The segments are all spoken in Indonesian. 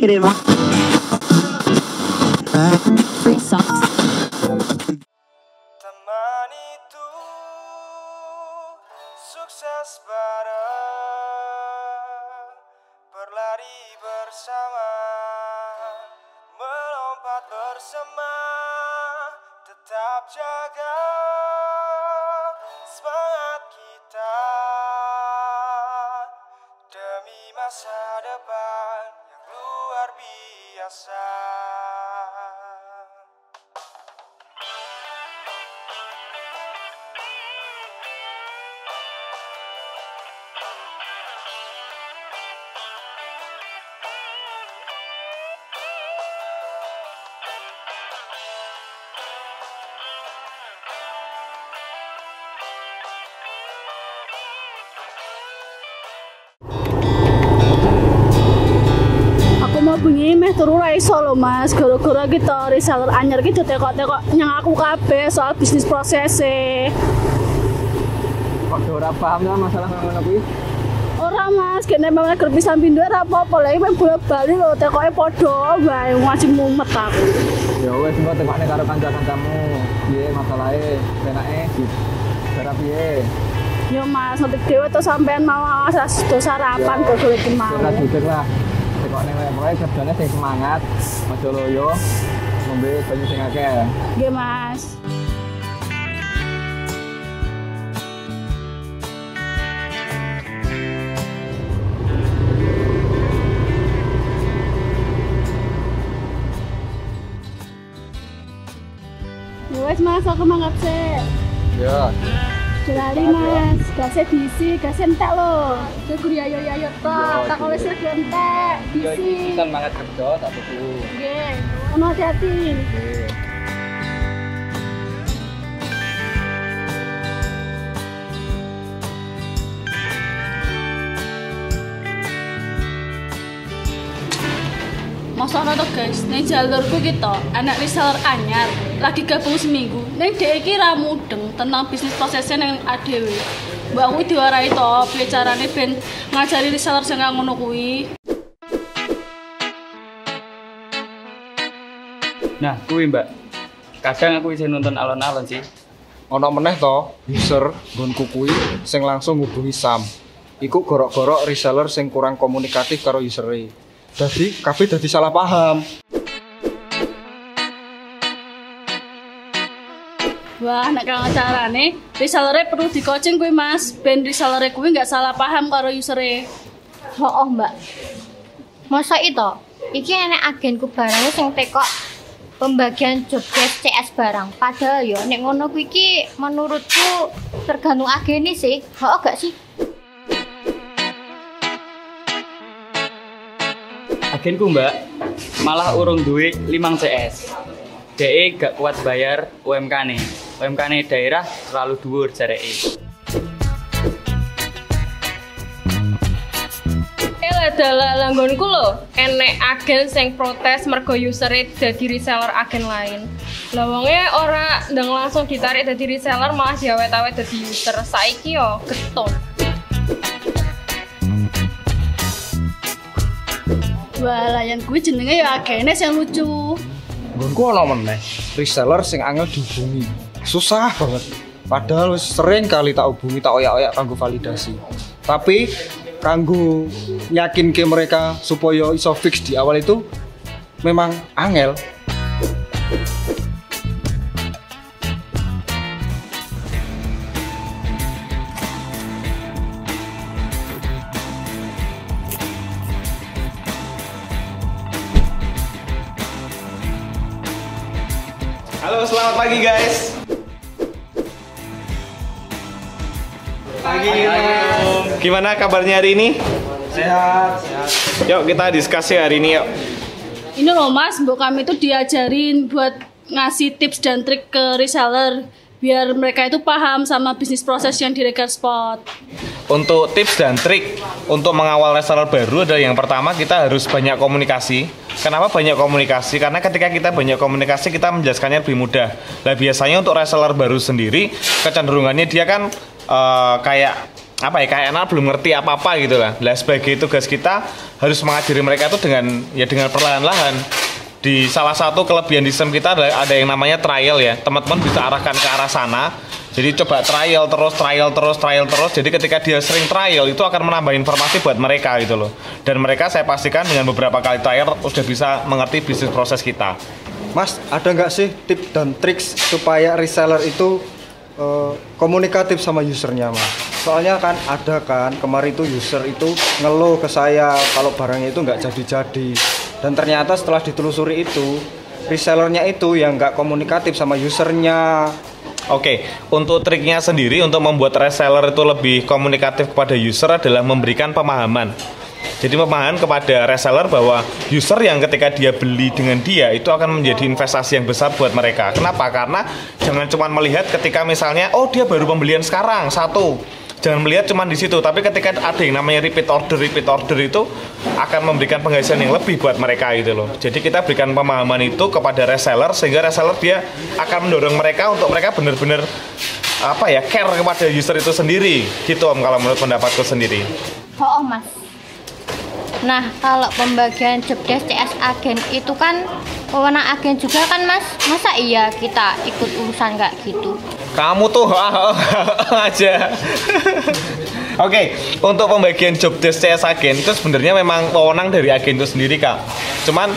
it in my free socks. Teman itu sukses bareng, berlari bersama, melompat bersama, tetap jaga semangat kita demi masa depan yang luar biasa. Mau bengi meh turu ra iso lho Mas, gara-gara kita reseller anyar iki tekok-tekok nyang aku kabeh soal bisnis prosese. Kok ora paham lah masalah ngono kuwi? Ora Mas, kene memang ger pisan pindho ora apa-apa, lha iki meh bola-bali lho tekoke padha wae ngasih mumet aku. Ya wis engko tekokne karo kanca-kancamu. Piye masalahe? Penake cara piye? Yo Mas, nanti dhewe to sampean mau do sarapan kok iki mau. Ora jujur lah. Tekokne wae pokoke kerjane sing semangat, aja loyo, ngombe banyu sing akeh. Nggih Mas. Wes Mas, aku mangkat sih. Ya. Jelali Mas, gasnya diisi, gasnya entek loh. Saya guri ayo tok, tak oleh saya entek, diisi. Bisa semangat kerja, tak butuh. Oke, ono hati-hati. Masalah tuh guys, nih jalurku gitu, anak reseller anyar, lagi gabung seminggu. Nih dia iki ra mudeng tentang bisnis prosesnya yang ADW. Mbak aku diwarai toh, piye carane ben ngajari reseller sing ngono kuwi. Nah, kuwi Mbak. Kadang aku bisa nonton alon-alon sih. Ono meneh to, user nggonku kuwi sing langsung ngubungi Sam. Iku gorok-gorok reseller sing kurang komunikatif karo usere. Dadi kabeh dadi salah paham. Wah, nek kang carane reseller perlu di coaching kuwi Mas, ben reseller kuwi nggak salah paham karo usere. Oh Mbak. Masa itu? Iki enek agenku barangnya sing tekok pembagian job desk CS barang. Padahal yo nek ngono kuwi iki menurutku tergantung agene sih. Oh gak sih? Agenku Mbak, malah urung duwe 5 CS. DE gak kuat bayar UMK-ne. UMK-ne daerah terlalu dhuwur jareke. Dalah langgonku lho, enek agen sing protes mergo usere dadi reseller agen lain. Lah wonge ora ndang langsung ditarik dadi reseller malah diawet-awet dadi user. Saiki yo getun. Wah, layan kuwi jenenge ya agene sing lucu. Nggonku ono meneh, reseller sing angel dihubungi. Susah banget. Padahal wis sering kali tak hubungi, tak oyak-oyak kanggo validasi. Tapi kanggo yakinke mereka supaya iso fix di awal itu memang angel. Halo, selamat pagi guys. Pagi. Gimana kabarnya hari ini? Sehat. Yuk kita diskusi hari ini yuk. Ini loh Mas, mbok kami itu diajarin buat ngasih tips dan trik ke reseller biar mereka itu paham sama bisnis proses yang di Regal Spot. Untuk tips dan trik untuk mengawal reseller baru adalah yang pertama kita harus banyak komunikasi. Kenapa banyak komunikasi? Karena ketika kita banyak komunikasi kita menjelaskannya lebih mudah. Nah biasanya untuk reseller baru sendiri kecenderungannya dia kan kayak apa ya, kayak anak belum ngerti apa-apa gitu lah. Nah, sebagai tugas kita harus mengajari mereka itu dengan perlahan-lahan. Di salah satu kelebihan di sistem kita ada yang namanya trial ya. Teman-teman bisa arahkan ke arah sana. Jadi coba trial terus. Jadi ketika dia sering trial itu akan menambah informasi buat mereka gitu loh. Dan mereka saya pastikan dengan beberapa kali trial sudah bisa mengerti bisnis proses kita. Mas, ada nggak sih tips dan trik supaya reseller itu komunikatif sama usernya, Mas? Soalnya kan ada kan kemarin itu user itu ngeluh ke saya kalau barangnya itu nggak jadi-jadi. Dan ternyata setelah ditelusuri itu resellernya itu yang nggak komunikatif sama usernya. Oke, untuk triknya sendiri untuk membuat reseller itu lebih komunikatif kepada user adalah memberikan pemahaman. Jadi pemahaman kepada reseller bahwa user yang ketika dia beli dengan dia itu akan menjadi investasi yang besar buat mereka. Kenapa? Karena jangan cuma melihat ketika misalnya oh dia baru pembelian sekarang satu. Jangan melihat cuma di situ, tapi ketika ada yang namanya repeat order itu akan memberikan penghasilan yang lebih buat mereka gitu loh. Jadi kita berikan pemahaman itu kepada reseller sehingga reseller dia akan mendorong mereka untuk mereka benar-benar apa ya, care kepada user itu sendiri. Gitu Om kalau menurut pendapatku sendiri. Oh, Mas. Nah, kalau pembagian job desk CS agen itu kan wewenang agen juga kan, Mas? Masa iya kita ikut urusan nggak gitu? Kamu tuh aja. Oke, untuk pembagian job desk CS agen itu sebenarnya memang wewenang dari agen itu sendiri, Kak. Cuman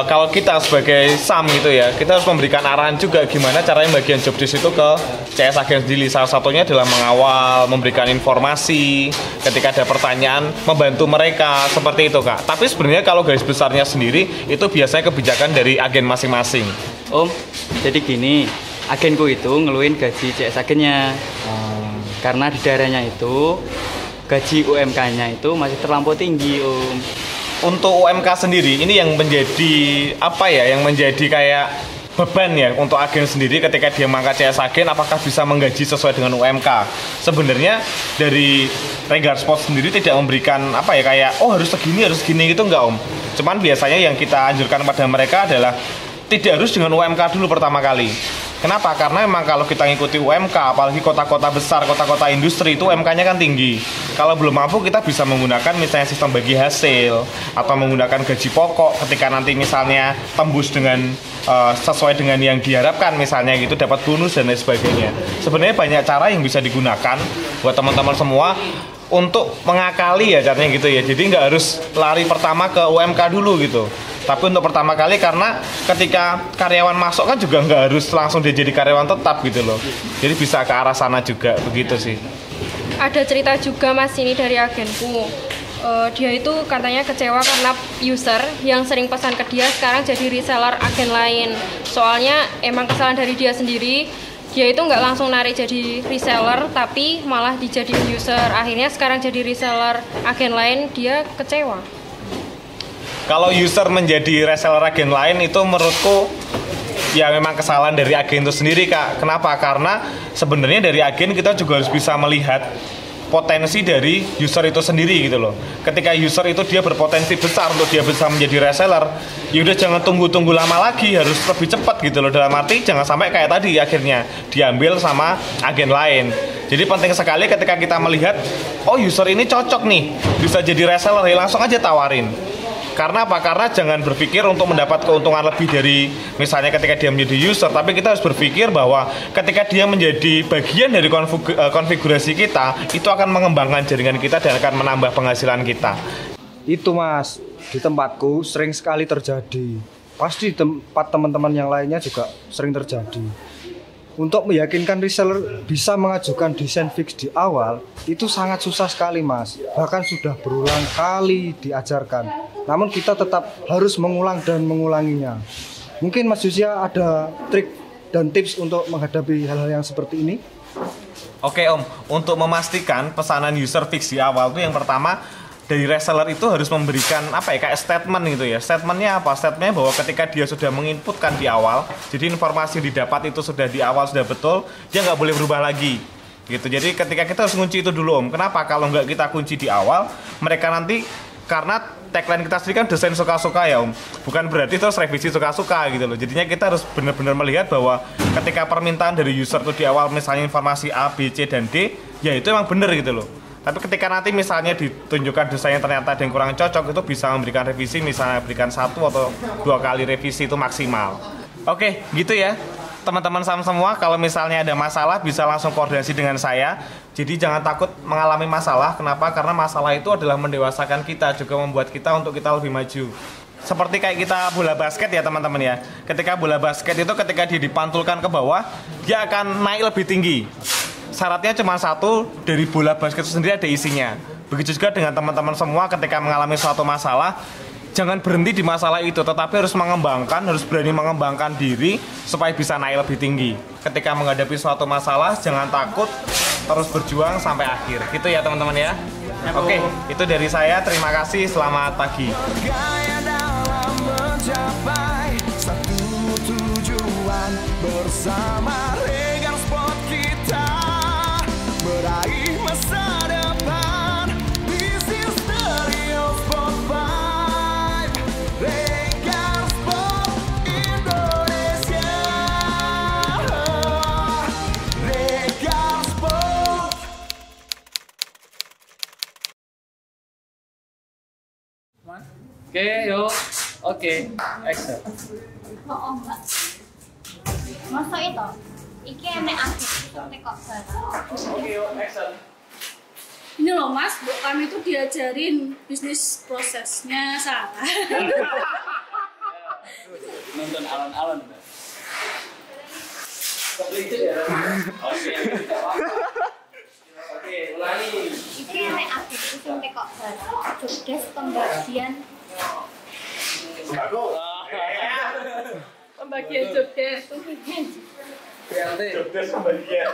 kalau kita sebagai SAM gitu ya, kita harus memberikan arahan juga gimana caranya bagian job desk itu ke CS agen sendiri. Salah satunya adalah mengawal, memberikan informasi, ketika ada pertanyaan, membantu mereka, seperti itu Kak. Tapi sebenarnya kalau garis besarnya sendiri, itu biasanya kebijakan dari agen masing-masing. Om, jadi gini, agenku itu ngeluhin gaji CS agennya. Karena di daerahnya itu, gaji UMK-nya itu masih terlampau tinggi Om. Untuk UMK sendiri ini yang menjadi apa ya, yang menjadi kayak beban ya untuk agen sendiri ketika dia mengangkat CS agen, apakah bisa menggaji sesuai dengan UMK. Sebenarnya dari Regar Sport sendiri tidak memberikan apa ya kayak oh harus segini gitu enggak Om. Cuman biasanya yang kita anjurkan pada mereka adalah tidak harus dengan UMK dulu pertama kali. Kenapa? Karena memang kalau kita ngikuti UMK, apalagi kota-kota besar, kota-kota industri itu UMK-nya kan tinggi. Kalau belum mampu kita bisa menggunakan misalnya sistem bagi hasil atau menggunakan gaji pokok ketika nanti misalnya tembus dengan sesuai dengan yang diharapkan misalnya gitu, dapat bonus dan lain sebagainya. Sebenarnya banyak cara yang bisa digunakan buat teman-teman semua untuk mengakali ya caranya gitu ya. Jadi nggak harus lari pertama ke UMK dulu gitu. Tapi untuk pertama kali karena ketika karyawan masuk kan juga nggak harus langsung dia jadi karyawan tetap gitu loh. Jadi bisa ke arah sana juga begitu sih. Ada cerita juga Mas ini dari agenku. Dia itu katanya kecewa karena user yang sering pesan ke dia sekarang jadi reseller agen lain. Soalnya emang kesalahan dari dia sendiri. Dia itu nggak langsung narik jadi reseller tapi malah dijadiin user. Akhirnya sekarang jadi reseller agen lain, dia kecewa. Kalau user menjadi reseller agen lain itu menurutku ya memang kesalahan dari agen itu sendiri Kak. Kenapa? Karena sebenarnya dari agen kita juga harus bisa melihat potensi dari user itu sendiri gitu loh. Ketika user itu dia berpotensi besar untuk dia bisa menjadi reseller, ya udah jangan tunggu lama lagi, harus lebih cepat gitu loh. Dalam arti jangan sampai kayak tadi akhirnya diambil sama agen lain. Jadi penting sekali ketika kita melihat oh user ini cocok nih bisa jadi reseller, ya langsung aja tawarin. Karena apa? Karena jangan berpikir untuk mendapat keuntungan lebih dari misalnya ketika dia menjadi user, tapi kita harus berpikir bahwa ketika dia menjadi bagian dari konfigurasi kita, itu akan mengembangkan jaringan kita dan akan menambah penghasilan kita. Itu Mas, di tempatku sering sekali terjadi. Pasti di tempat teman-teman yang lainnya juga sering terjadi. Untuk meyakinkan reseller bisa mengajukan desain fix di awal, itu sangat susah sekali Mas. Bahkan sudah berulang kali diajarkan. Namun kita tetap harus mengulang dan mengulanginya. Mungkin Mas Yusia ada trik dan tips untuk menghadapi hal-hal yang seperti ini? Oke Om, untuk memastikan pesanan user fix di awal itu yang pertama dari reseller itu harus memberikan apa ya kayak statement gitu ya. Statementnya apa? Statementnya bahwa ketika dia sudah menginputkan di awal, jadi informasi yang didapat itu sudah di awal sudah betul, dia nggak boleh berubah lagi gitu. Jadi ketika kita harus kunci itu dulu Om. Kenapa? Kalau nggak kita kunci di awal, mereka nanti karena tagline kita sendiri kan desain suka-suka ya Om. Bukan berarti terus revisi suka-suka gitu loh. Jadinya kita harus benar-benar melihat bahwa ketika permintaan dari user itu di awal misalnya informasi A, B, C, dan D, ya itu emang bener gitu loh. Tapi ketika nanti misalnya ditunjukkan desainnya ternyata ada yang kurang cocok, itu bisa memberikan revisi, misalnya berikan 1 atau 2 kali revisi itu maksimal. Oke, gitu ya teman-teman semua. Kalau misalnya ada masalah bisa langsung koordinasi dengan saya. Jadi jangan takut mengalami masalah. Kenapa? Karena masalah itu adalah mendewasakan kita, juga membuat kita untuk kita lebih maju. Seperti kayak kita bola basket ya teman-teman ya. Ketika bola basket itu ketika dia dipantulkan ke bawah, dia akan naik lebih tinggi. Syaratnya cuma satu, dari bola basket itu sendiri ada isinya. Begitu juga dengan teman-teman semua ketika mengalami suatu masalah, jangan berhenti di masalah itu, tetapi harus mengembangkan, harus berani mengembangkan diri supaya bisa naik lebih tinggi. Ketika menghadapi suatu masalah, jangan takut, terus berjuang sampai akhir. Gitu ya teman-teman ya. Oke, itu dari saya. Terima kasih. Selamat pagi. Gaya dalam mencapai satu tujuan bersama Regar Sport kita meraih masa depan. This is the real sport vibe. Regar Sport Indonesia. Regar Sport. Oke, yuk. Oke, action. Oh, Mbak. Masa itu? Iki enek agen sing tekok barang. Oke, yuk, action. Ini loh Mas, Bu, kami tuh diajarin bisnis prosesnya salah. Nonton alon-alon, Mbak. Oke, oke, ulangi. Iki enek agen sing tekok barang. Jobdesk pembagian Pembagian job desk. pembagian BLT. Jobdesk pembagian.